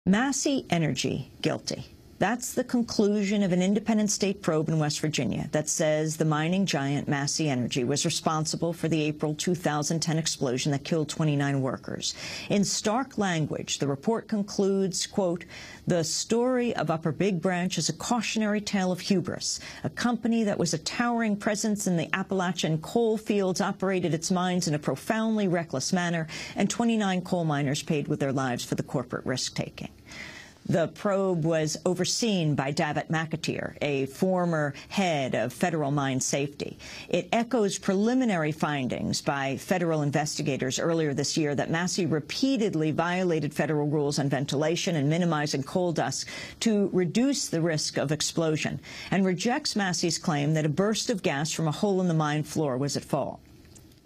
Massey Energy guilty. That's the conclusion of an independent state probe in West Virginia that says the mining giant Massey Energy was responsible for the April 2010 explosion that killed 29 workers. In stark language, the report concludes, quote, "The story of Upper Big Branch is a cautionary tale of hubris. A company that was a towering presence in the Appalachian coal fields operated its mines in a profoundly reckless manner, and 29 coal miners paid with their lives for the corporate risk-taking." The probe was overseen by Davitt McAteer, a former head of federal mine safety. It echoes preliminary findings by federal investigators earlier this year that Massey repeatedly violated federal rules on ventilation and minimizing coal dust to reduce the risk of explosion, and rejects Massey's claim that a burst of gas from a hole in the mine floor was at fault.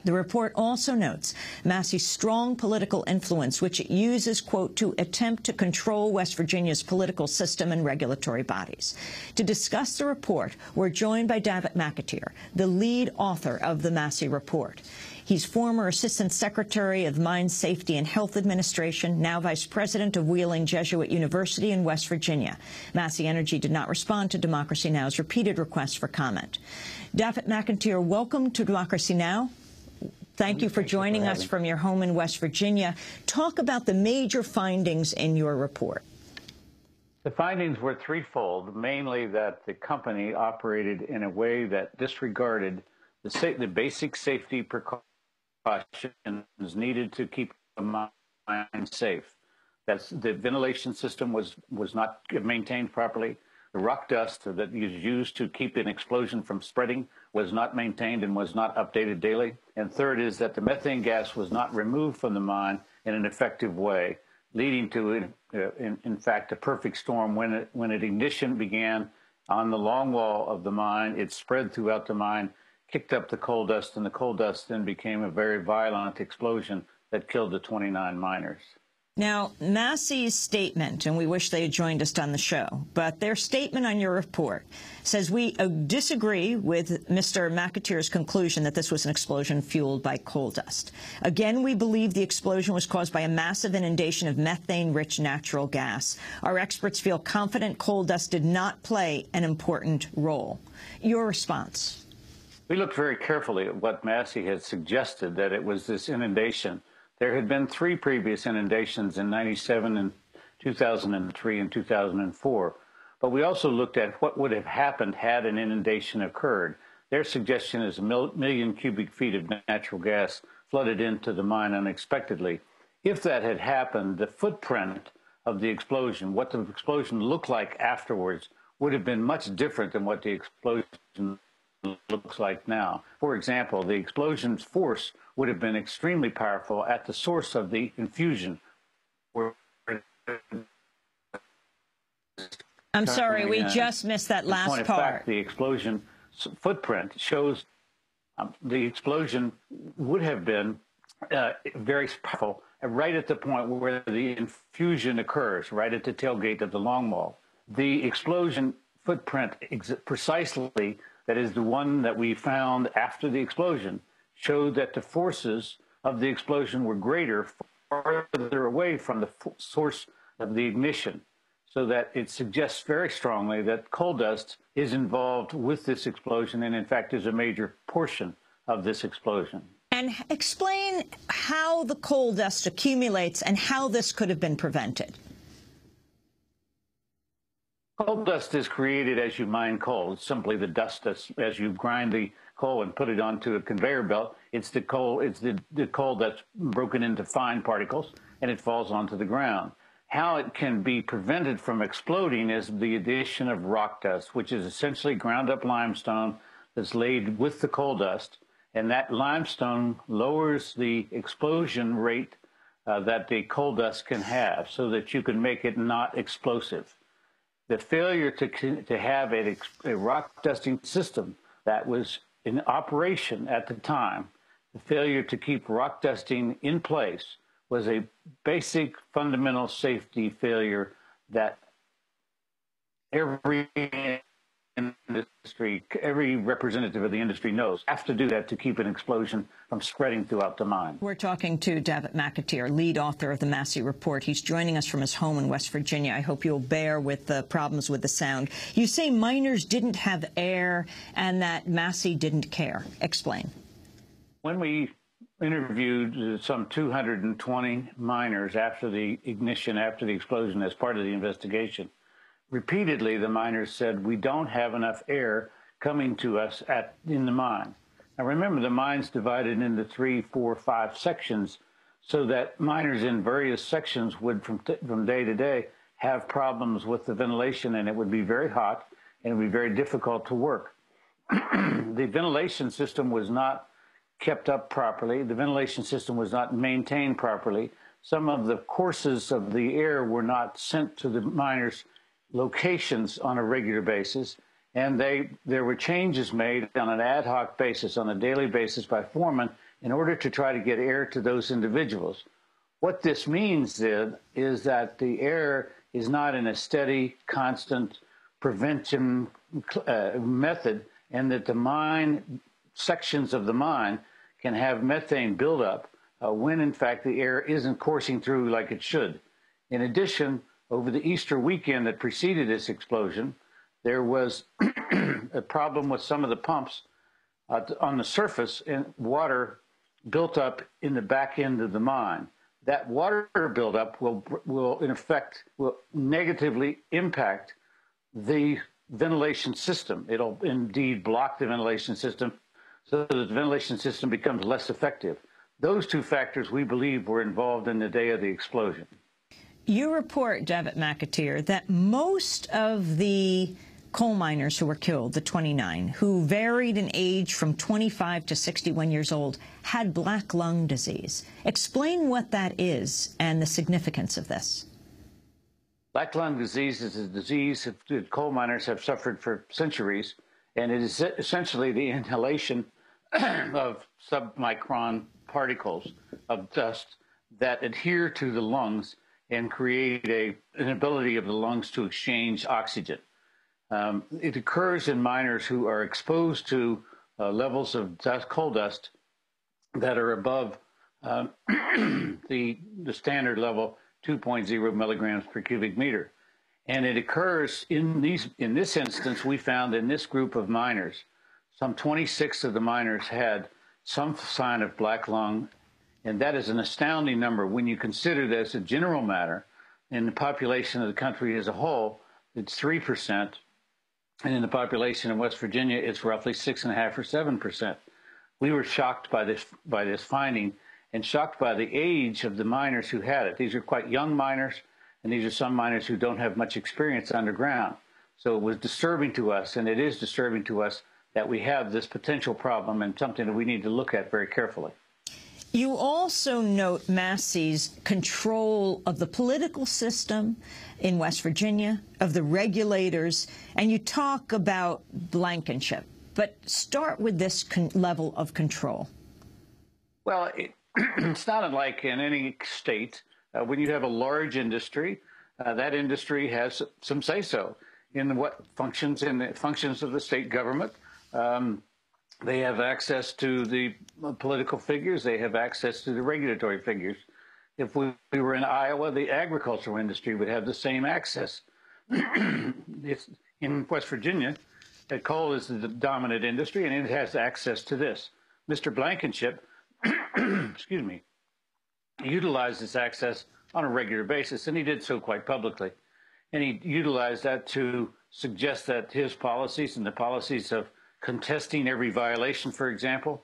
The report also notes Massey's strong political influence, which it uses, quote, to attempt to control West Virginia's political system and regulatory bodies. To discuss the report, we're joined by Davitt McAteer, the lead author of the Massey report. He's former Assistant Secretary of Mine Safety and Health Administration, now Vice President of Wheeling Jesuit University in West Virginia. Massey Energy did not respond to Democracy Now!'s repeated requests for comment. Davitt McAteer, welcome to Democracy Now! Thank you for joining us from your home in West Virginia. Talk about the major findings in your report. The findings were threefold, mainly that the company operated in a way that disregarded the basic safety precautions needed to keep the mine safe. That's the ventilation system was not maintained properly. The rock dust that was used to keep an explosion from spreading was not maintained and was not updated daily. And third is that the methane gas was not removed from the mine in an effective way, leading to, in fact, a perfect storm. When ignition began on the long wall of the mine, it spread throughout the mine, kicked up the coal dust, and the coal dust then became a very violent explosion that killed the 29 miners. Now, Massey's statement, and we wish they had joined us on the show, but their statement on your report says we disagree with Mr. McAteer's conclusion that this was an explosion fueled by coal dust. Again, we believe the explosion was caused by a massive inundation of methane-rich natural gas. Our experts feel confident coal dust did not play an important role. Your response? We looked very carefully at what Massey had suggested, that it was this inundation. There had been 3 previous inundations in 97 and 2003 and 2004. But we also looked at what would have happened had an inundation occurred. Their suggestion is 1 million cubic feet of natural gas flooded into the mine unexpectedly. If that had happened, the footprint of the explosion, what the explosion looked like afterwards, would have been much different than what the explosion looks like now. For example, the explosion's force would have been extremely powerful at the source of the infusion. I'm sorry, we just missed that last part. In fact, the explosion footprint shows the explosion would have been very powerful right at the point where the infusion occurs, right at the tailgate of the longwall. The explosion footprint precisely, that is the one that we found after the explosion, showed that the forces of the explosion were greater farther away from the source of the ignition, so that it suggests very strongly that coal dust is involved with this explosion and, in fact, is a major portion of this explosion. And explain how the coal dust accumulates and how this could have been prevented. Coal dust is created as you mine coal. It's simply the dust as you grind the coal and put it onto a conveyor belt. It's the coal that's broken into fine particles, and it falls onto the ground. How it can be prevented from exploding is the addition of rock dust, which is essentially ground up limestone that's laid with the coal dust, and that limestone lowers the explosion rate that the coal dust can have, so that you can make it not explosive. The failure to have a rock dusting system that was in operation at the time, the failure to keep rock dusting in place, was a basic fundamental safety failure that every industry, every representative of the industry knows, have to do that to keep an explosion from spreading throughout the mine. We're talking to Davitt McAteer, lead author of the Massey Report. He's joining us from his home in West Virginia. I hope you'll bear with the problems with the sound. You say miners didn't have air and that Massey didn't care. Explain. When we interviewed some 220 miners after the ignition, after the explosion, as part of the investigation, repeatedly the miners said, we don't have enough air coming to us in the mine. Now remember, the mine's divided into 3, 4, 5 sections, so that miners in various sections would, from day to day, have problems with the ventilation, and it would be very hot, and it would be very difficult to work. The ventilation system was not kept up properly. The ventilation system was not maintained properly. Some of the courses of the air were not sent to the miners' locations on a regular basis, and there were changes made on an ad hoc basis, on a daily basis by foremen, in order to try to get air to those individuals. What this means then is that the air is not in a steady, constant prevention method, and that the mine sections of the mine can have methane buildup when, in fact, the air isn't coursing through like it should. In addition, over the Easter weekend that preceded this explosion, there was a problem with some of the pumps on the surface, and water built up in the back end of the mine. That water buildup will in effect, will negatively impact the ventilation system. It'll indeed block the ventilation system, so that the ventilation system becomes less effective. Those two factors, we believe, were involved in the day of the explosion. You report, Davitt McAteer, that most of the coal miners who were killed, the 29, who varied in age from 25 to 61 years old, had black lung disease. Explain what that is and the significance of this. Black lung disease is a disease that coal miners have suffered for centuries, and it is essentially the inhalation of submicron particles of dust that adhere to the lungs and create an ability of the lungs to exchange oxygen. It occurs in miners who are exposed to levels of coal dust that are above the standard level, 2.0 milligrams per cubic meter. And it occurs in this instance, we found in this group of miners, some 26 of the miners had some sign of black lung, and that is an astounding number when you consider that as a general matter, in the population of the country as a whole, it's 3%, and in the population of West Virginia, it's roughly 6.5 or 7%. We were shocked by this finding, and shocked by the age of the miners who had it. These are quite young miners, and these are some miners who don't have much experience underground. So it was disturbing to us, and it is disturbing to us, that we have this potential problem and something that we need to look at very carefully. You also note Massey's control of the political system in West Virginia, of the regulators, and you talk about Blankenship. But start with this level of control. Well, it's not unlike in any state. When you have a large industry, that industry has some say-so in what functions in the functions of the state government. They have access to the political figures. They have access to the regulatory figures. If we were in Iowa, the agricultural industry would have the same access. In West Virginia, coal is the dominant industry, and it has access to this. Mr. Blankenship, excuse me, utilized this access on a regular basis, and he did so quite publicly. And he utilized that to suggest that his policies and the policies of contesting every violation, for example,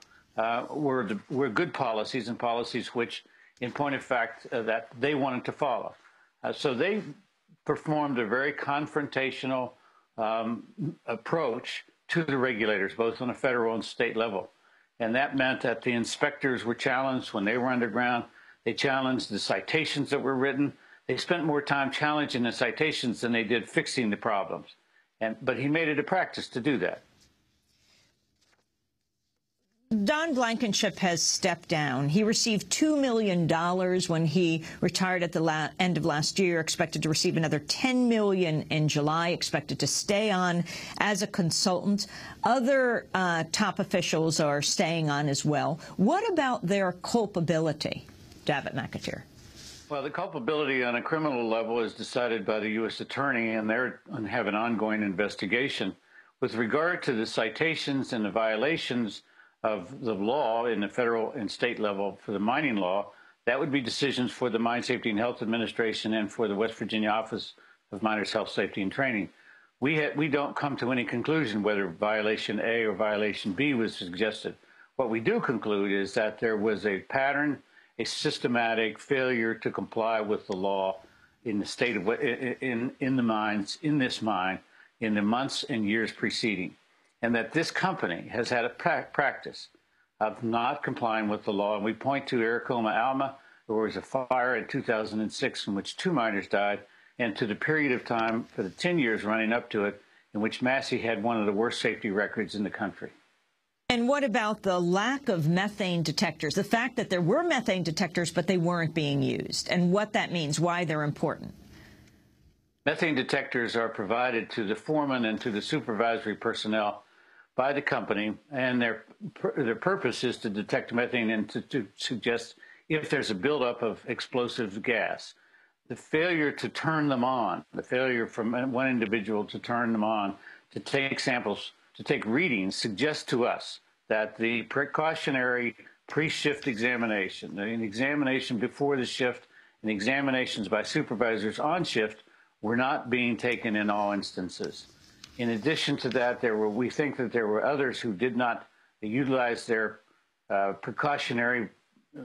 were good policies, and policies which, in point of fact, that they wanted to follow. So they performed a very confrontational approach to the regulators, both on a federal and state level. And that meant that the inspectors were challenged when they were underground. They challenged the citations that were written. They spent more time challenging the citations than they did fixing the problems. But he made it a practice to do that. Don Blankenship has stepped down. He received $2 million when he retired at the end of last year, expected to receive another $10 million in July, expected to stay on as a consultant. Other top officials are staying on as well. What about their culpability, Davitt McAteer? Well, the culpability on a criminal level is decided by the U.S. Attorney, and they have an ongoing investigation. With regard to the citations and the violations of the law in the federal and state level for the mining law, that would be decisions for the Mine Safety and Health Administration and for the West Virginia Office of Miners' Health, Safety, and Training. We don't come to any conclusion whether violation A or violation B was suggested. What we do conclude is that there was a pattern, a systematic failure to comply with the law in the state of in the mines, in this mine, in the months and years preceding, and that this company has had a practice of not complying with the law. And we point to Aracoma Alma, where there was a fire in 2006 in which 2 miners died, and to the period of time for the 10 years running up to it in which Massey had one of the worst safety records in the country. And what about the lack of methane detectors, the fact that there were methane detectors but they weren't being used, and what that means, why they're important? Methane detectors are provided to the foreman and to the supervisory personnel by the company, and their purpose is to detect methane and to suggest if there's a buildup of explosive gas. The failure to turn them on, the failure from one individual to turn them on, to take samples, to take readings, suggests to us that the precautionary pre-shift examination, an examination before the shift, and examinations by supervisors on shift were not being taken in all instances. In addition to that, we think that there were others who did not utilize their precautionary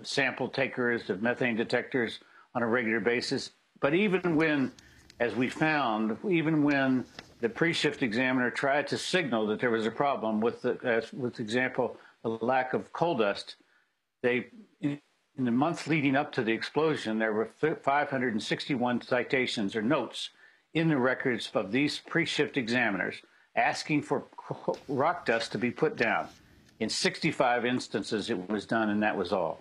sample takers of methane detectors on a regular basis. But even when, as we found, even when the pre-shift examiner tried to signal that there was a problem with example, the lack of coal dust, in the month leading up to the explosion, there were 561 citations or notes in the records of these pre-shift examiners asking for rock dust to be put down. In 65 instances, it was done, and that was all.